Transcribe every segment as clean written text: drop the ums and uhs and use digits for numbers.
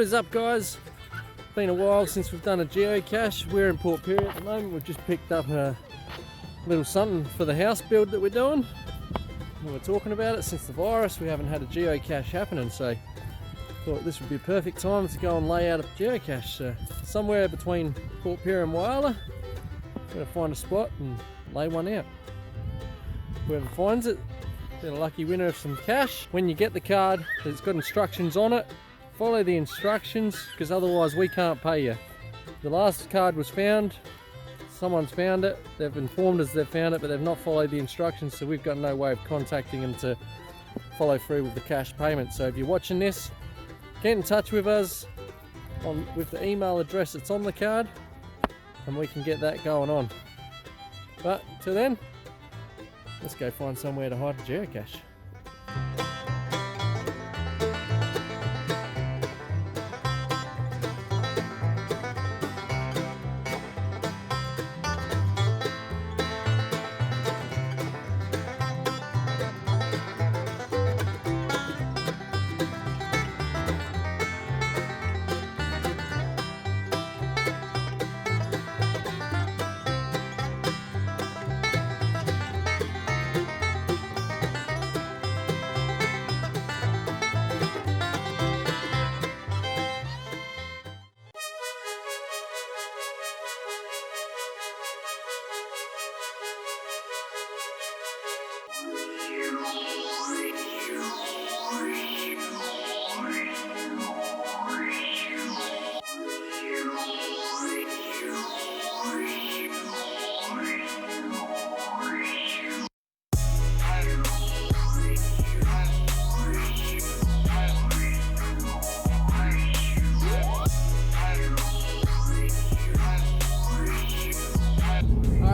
What is up, guys? Been a while since we've done a GEO CASH. We're in Port Pirie at the moment. We've just picked up a little something for the house build that we're doing. We were talking about it since the virus. We haven't had a GEO CASH happening, so thought this would be a perfect time to go and lay out a GEO CASH. Somewhere between Port Pirie and Whyalla. We're going to find a spot and lay one out. Whoever finds it, they're a lucky winner of some cash. When you get the card, it's got instructions on it. Follow the instructions, because otherwise we can't pay you. The last card was found, someone's found it, they've informed us they've found it, but they've not followed the instructions, so we've got no way of contacting them to follow through with the cash payment. So if you're watching this, get in touch with us with the email address that's on the card, and we can get that going on. But till then, let's go find somewhere to hide the GEO CASH.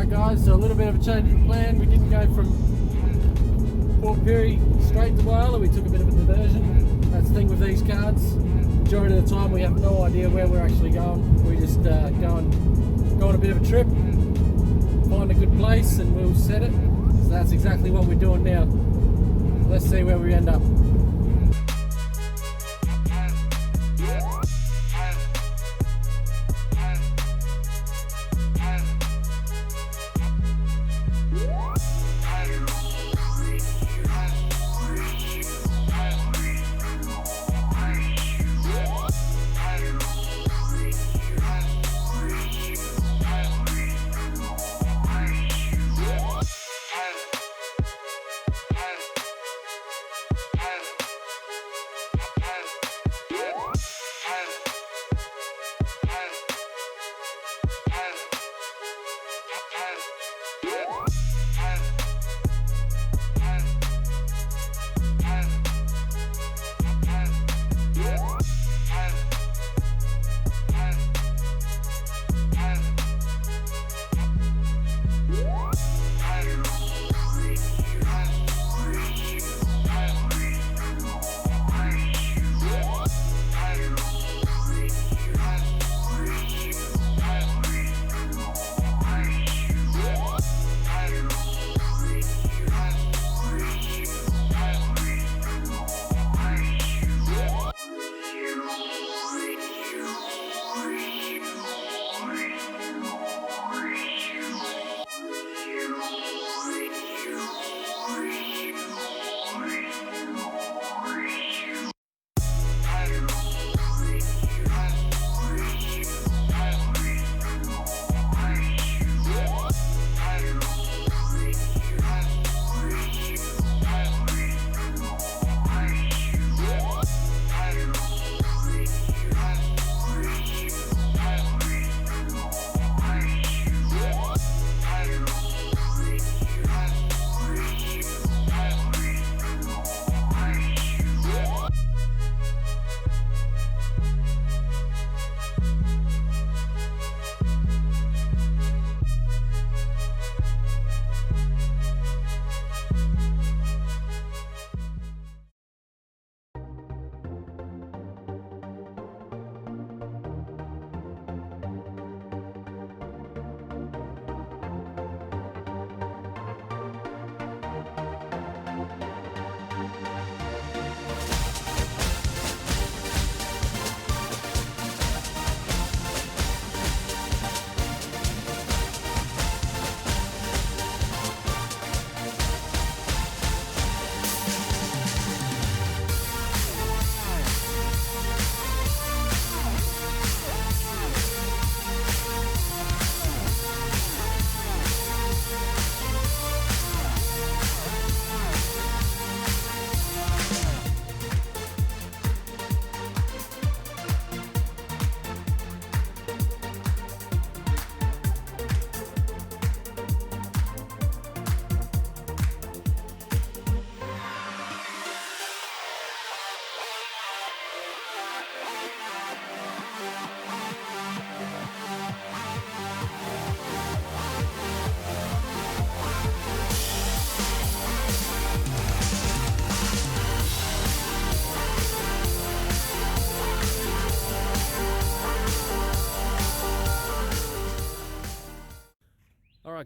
Guys, so a little bit of a change of plan. We didn't go from Port Pirie straight to Whyalla. We took a bit of a diversion. That's the thing with these cards. Majority of the time we have no idea where we're actually going. We just go on a bit of a trip, find a good place, and we'll set it. So that's exactly what we're doing now. Let's see where we end up.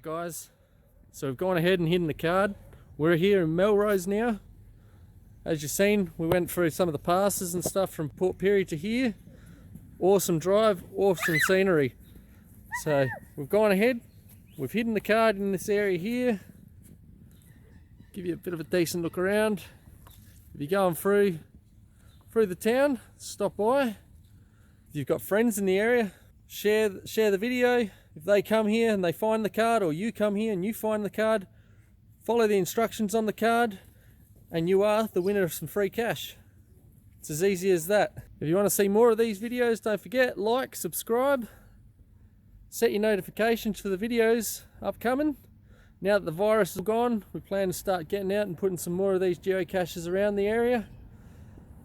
Alright guys, so we've gone ahead and hidden the card. We're here in Melrose now. As you've seen, we went through some of the passes and stuff from Port Pirie to here. Awesome drive, awesome scenery. So we've gone ahead, we've hidden the card in this area here. Give you a bit of a decent look around. If you're going through the town, stop by. If you've got friends in the area, share the video. If they come here and they find the card, or you come here and you find the card, follow the instructions on the card and you are the winner of some free cash. It's as easy as that. If you want to see more of these videos, don't forget, like, subscribe, set your notifications for the videos upcoming. Now that the virus is gone, we plan to start getting out and putting some more of these geocaches around the area.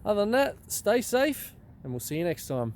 Other than that, stay safe and we'll see you next time.